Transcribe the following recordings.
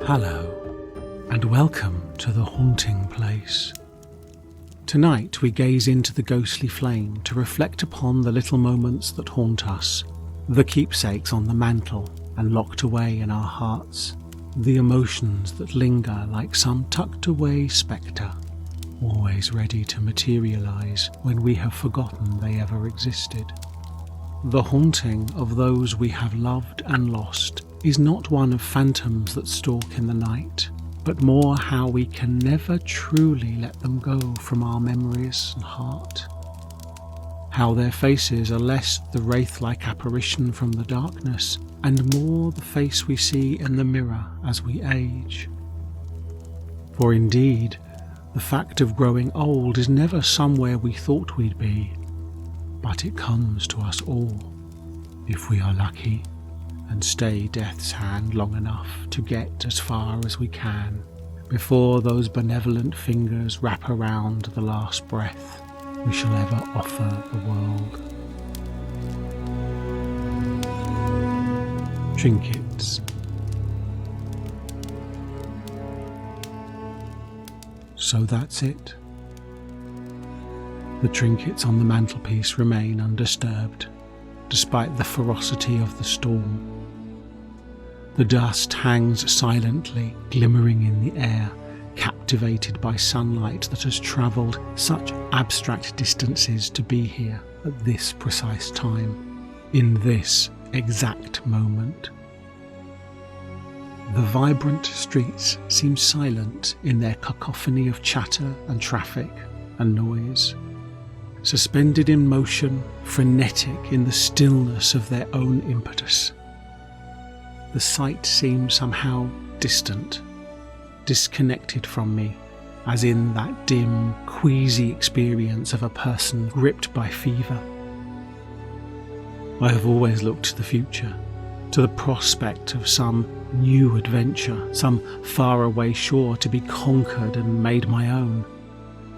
Hello, and welcome to the haunting place. Tonight we gaze into the ghostly flame to reflect upon the little moments that haunt us, the keepsakes on the mantle and locked away in our hearts, the emotions that linger like some tucked away spectre, always ready to materialise when we have forgotten they ever existed. The haunting of those we have loved and lost is not one of phantoms that stalk in the night, but more how we can never truly let them go from our memories and heart. How their faces are less the wraith-like apparition from the darkness, and more the face we see in the mirror as we age. For indeed, the fact of growing old is never somewhere we thought we'd be, but it comes to us all, if we are lucky, and stay death's hand long enough to get as far as we can before those benevolent fingers wrap around the last breath we shall ever offer the world. Trinkets. So that's it. The trinkets on the mantelpiece remain undisturbed, despite the ferocity of the storm. The dust hangs silently, glimmering in the air, captivated by sunlight that has travelled such abstract distances to be here at this precise time, in this exact moment. The vibrant streets seem silent in their cacophony of chatter and traffic and noise, suspended in motion, frenetic in the stillness of their own impetus. The sight seems somehow distant, disconnected from me, as in that dim, queasy experience of a person gripped by fever. I have always looked to the future, to the prospect of some new adventure, some faraway shore to be conquered and made my own.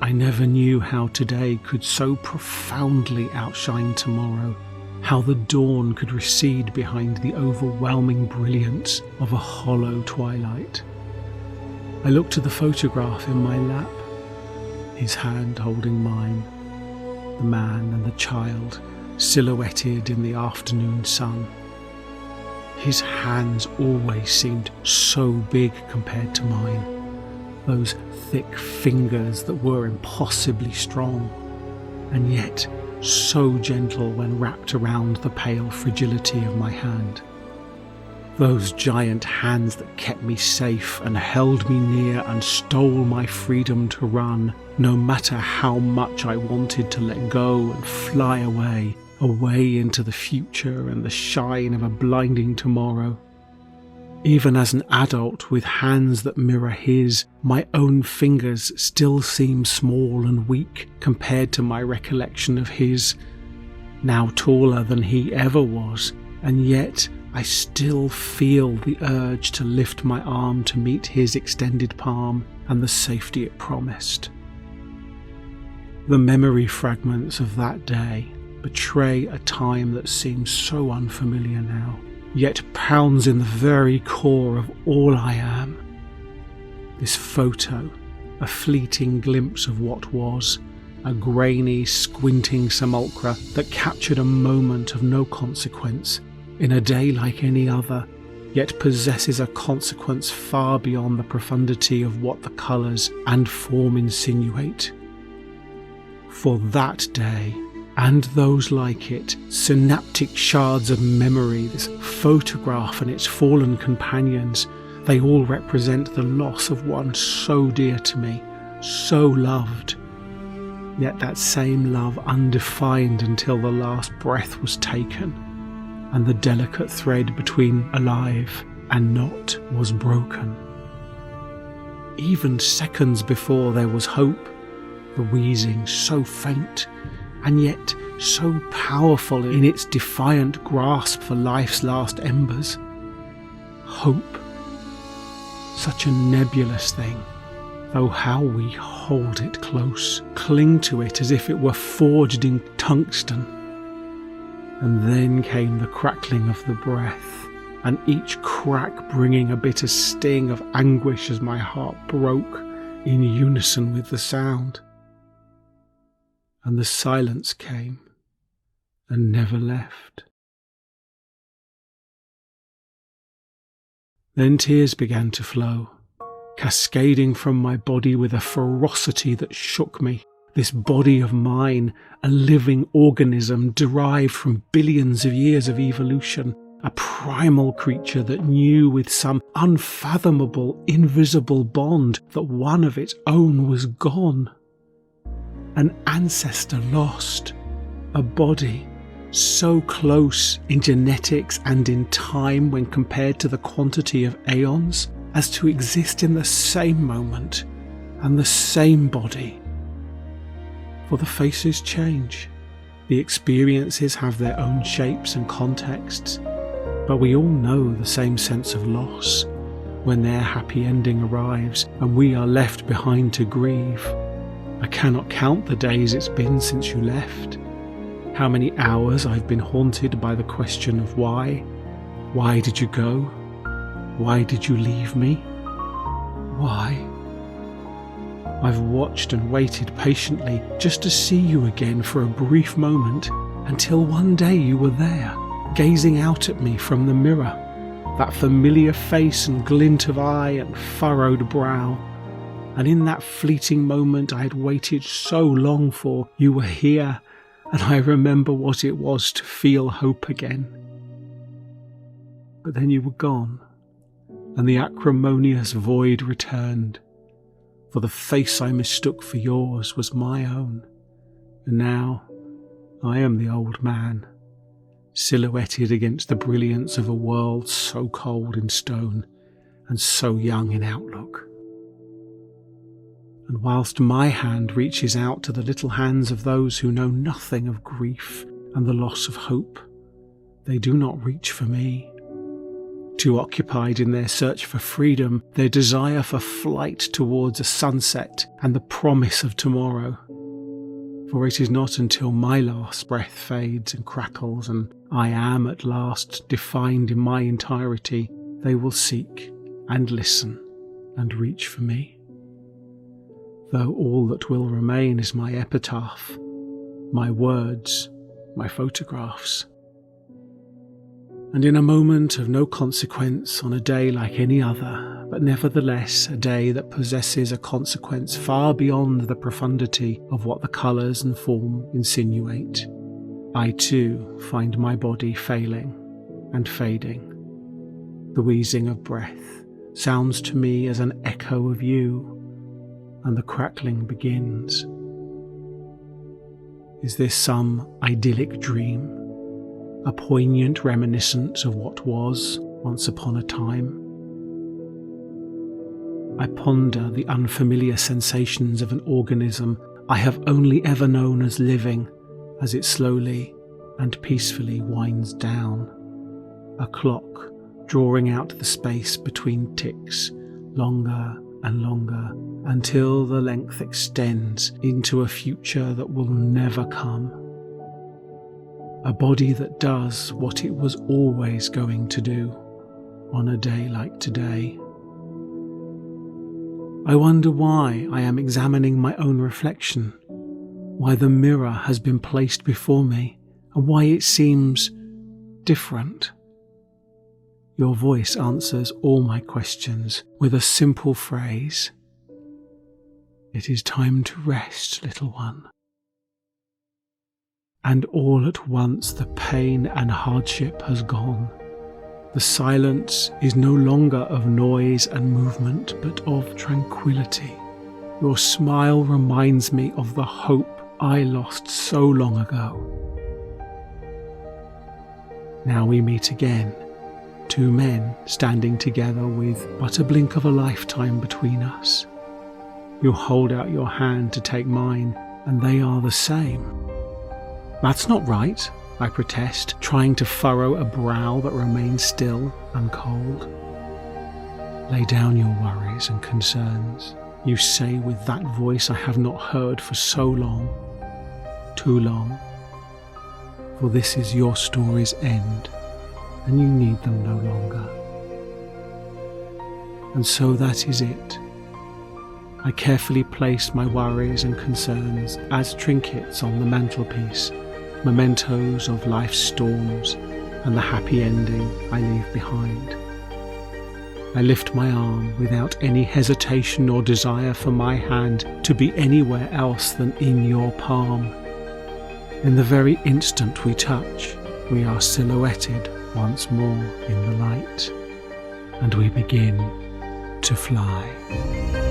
I never knew how today could so profoundly outshine tomorrow, how the dawn could recede behind the overwhelming brilliance of a hollow twilight. I looked to the photograph in my lap, his hand holding mine, the man and the child silhouetted in the afternoon sun. His hands always seemed so big compared to mine, those thick fingers that were impossibly strong, and yet so gentle when wrapped around the pale fragility of my hand. Those giant hands that kept me safe and held me near and stole my freedom to run, no matter how much I wanted to let go and fly away into the future and the shine of a blinding tomorrow. Even as an adult with hands that mirror his, my own fingers still seem small and weak compared to my recollection of his, now taller than he ever was, and yet I still feel the urge to lift my arm to meet his extended palm and the safety it promised. The memory fragments of that day betray a time that seems so unfamiliar now, yet pounds in the very core of all I am. This photo, a fleeting glimpse of what was, a grainy, squinting simulacra that captured a moment of no consequence, in a day like any other, yet possesses a consequence far beyond the profundity of what the colours and form insinuate. For that day, and those like it, synaptic shards of memory, this photograph and its fallen companions, they all represent the loss of one so dear to me, so loved. Yet that same love undefined until the last breath was taken, and the delicate thread between alive and not was broken. Even seconds before there was hope, the wheezing so faint, and yet so powerful in its defiant grasp for life's last embers. Hope, such a nebulous thing, though how we hold it close, cling to it as if it were forged in tungsten. And then came the crackling of the breath, and each crack bringing a bitter sting of anguish as my heart broke in unison with the sound. And the silence came and never left. Then tears began to flow, cascading from my body with a ferocity that shook me. This body of mine, a living organism derived from billions of years of evolution, a primal creature that knew with some unfathomable, invisible bond that one of its own was gone. An ancestor lost, a body so close in genetics and in time when compared to the quantity of aeons as to exist in the same moment and the same body. For the faces change, the experiences have their own shapes and contexts, but we all know the same sense of loss when their happy ending arrives and we are left behind to grieve. I cannot count the days it's been since you left, how many hours I've been haunted by the question of why. Why did you go? Why did you leave me? Why? I've watched and waited patiently just to see you again for a brief moment, until one day you were there, gazing out at me from the mirror, that familiar face and glint of eye and furrowed brow. And in that fleeting moment I had waited so long for, you were here, and I remember what it was to feel hope again. But then you were gone, and the acrimonious void returned, for the face I mistook for yours was my own, and now I am the old man, silhouetted against the brilliance of a world so cold in stone and so young in outlook. And whilst my hand reaches out to the little hands of those who know nothing of grief and the loss of hope, they do not reach for me. Too occupied in their search for freedom, their desire for flight towards a sunset and the promise of tomorrow. For it is not until my last breath fades and crackles and I am at last defined in my entirety, they will seek and listen and reach for me. Though all that will remain is my epitaph, my words, my photographs. And in a moment of no consequence, on a day like any other, but nevertheless a day that possesses a consequence far beyond the profundity of what the colours and form insinuate, I too find my body failing and fading. The wheezing of breath sounds to me as an echo of you, and the crackling begins. Is this some idyllic dream? A poignant reminiscence of what was once upon a time? I ponder the unfamiliar sensations of an organism I have only ever known as living, as it slowly and peacefully winds down. A clock drawing out the space between ticks, longer and longer, until the length extends into a future that will never come. A body that does what it was always going to do on a day like today. I wonder why I am examining my own reflection, why the mirror has been placed before me, and why it seems different. Your voice answers all my questions with a simple phrase. It is time to rest, little one. And all at once the pain and hardship has gone. The silence is no longer of noise and movement, but of tranquility. Your smile reminds me of the hope I lost so long ago. Now we meet again, two men standing together with but a blink of a lifetime between us. You hold out your hand to take mine, and they are the same. That's not right, I protest, trying to furrow a brow that remains still and cold. Lay down your worries and concerns, you say with that voice I have not heard for so long, too long. For this is your story's end, and you need them no longer. And so that is it. I carefully place my worries and concerns as trinkets on the mantelpiece, mementos of life's storms and the happy ending I leave behind. I lift my arm without any hesitation or desire for my hand to be anywhere else than in your palm. In the very instant we touch, we are silhouetted once more in the light, and we begin to fly.